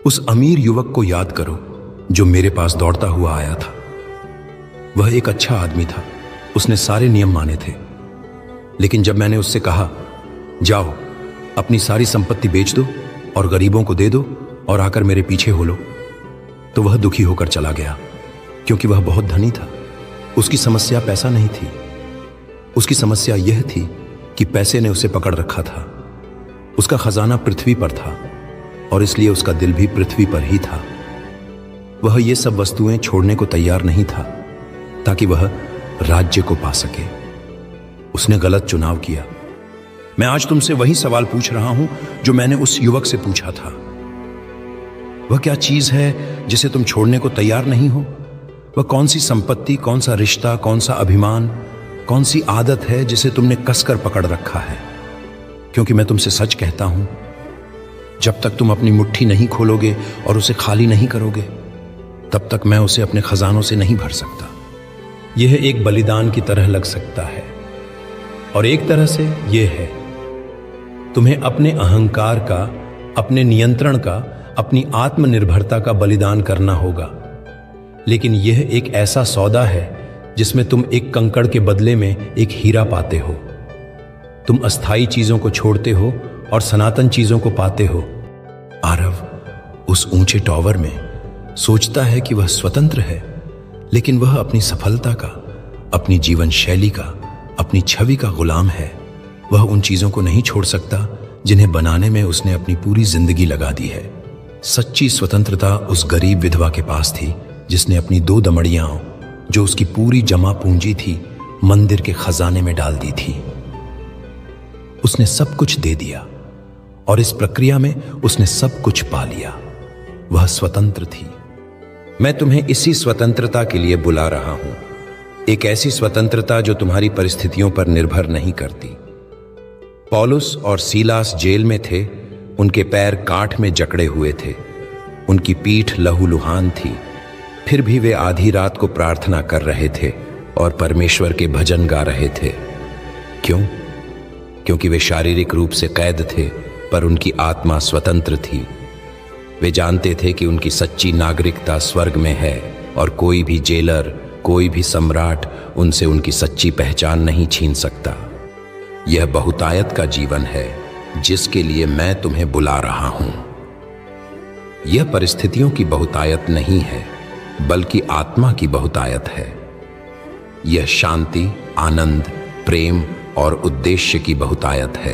उस अमीर युवक को याद करो जो मेरे पास दौड़ता हुआ आया था। वह एक अच्छा आदमी था, उसने सारे नियम माने थे। लेकिन जब मैंने उससे कहा, जाओ अपनी सारी संपत्ति बेच दो और गरीबों को दे दो और आकर मेरे पीछे हो लो, तो वह दुखी होकर चला गया, क्योंकि वह बहुत धनी था। उसकी समस्या पैसा नहीं थी, उसकी समस्या यह थी कि पैसे ने उसे पकड़ रखा था। उसका खजाना पृथ्वी पर था और इसलिए उसका दिल भी पृथ्वी पर ही था। वह ये सब वस्तुएं छोड़ने को तैयार नहीं था ताकि वह राज्य को पा सके। उसने गलत चुनाव किया। मैं आज तुमसे वही सवाल पूछ रहा हूं जो मैंने उस युवक से पूछा था। वह क्या चीज है जिसे तुम छोड़ने को तैयार नहीं हो? वह कौन सी संपत्ति, कौन सा रिश्ता, कौन सा अभिमान, कौन सी आदत है जिसे तुमने कसकर पकड़ रखा है? क्योंकि मैं तुमसे सच कहता हूं, जब तक तुम अपनी मुट्ठी नहीं खोलोगे और उसे खाली नहीं करोगे, तब तक मैं उसे अपने खजानों से नहीं भर सकता। यह एक बलिदान की तरह लग सकता है और एक तरह से यह है, तुम्हें अपने अहंकार का, अपने नियंत्रण का, अपनी आत्मनिर्भरता का बलिदान करना होगा। लेकिन यह एक ऐसा सौदा है जिसमें तुम एक कंकड़ के बदले में एक हीरा पाते हो। तुम अस्थायी चीजों को छोड़ते हो और सनातन चीजों को पाते हो। आरव उस ऊंचे टॉवर में सोचता है कि वह स्वतंत्र है, लेकिन वह अपनी सफलता का, अपनी जीवन शैली का, अपनी छवि का गुलाम है। वह उन चीजों को नहीं छोड़ सकता जिन्हें बनाने में उसने अपनी पूरी जिंदगी लगा दी है। सच्ची स्वतंत्रता उस गरीब विधवा के पास थी जिसने अपनी 2 दमड़ियां, जो उसकी पूरी जमा पूंजी थी, मंदिर के खजाने में डाल दी थी। उसने सब कुछ दे दिया और इस प्रक्रिया में उसने सब कुछ पा लिया। वह स्वतंत्र थी। मैं तुम्हें इसी स्वतंत्रता के लिए बुला रहा हूं, एक ऐसी स्वतंत्रता जो तुम्हारी परिस्थितियों पर निर्भर नहीं करती। पौलुस और सीलास जेल में थे, उनके पैर काठ में जकड़े हुए थे, उनकी पीठ लहूलुहान थी, फिर भी वे आधी रात को प्रार्थना कर रहे थे और परमेश्वर के भजन गा रहे थे। क्यों? क्योंकि वे शारीरिक रूप से कैद थे, पर उनकी आत्मा स्वतंत्र थी। वे जानते थे कि उनकी सच्ची नागरिकता स्वर्ग में है और कोई भी जेलर, कोई भी सम्राट उनसे उनकी सच्ची पहचान नहीं छीन सकता। यह बहुतायत का जीवन है जिसके लिए मैं तुम्हें बुला रहा हूं। यह परिस्थितियों की बहुतायत नहीं है, बल्कि आत्मा की बहुतायत है। यह शांति, आनंद, प्रेम और उद्देश्य की बहुतायत है।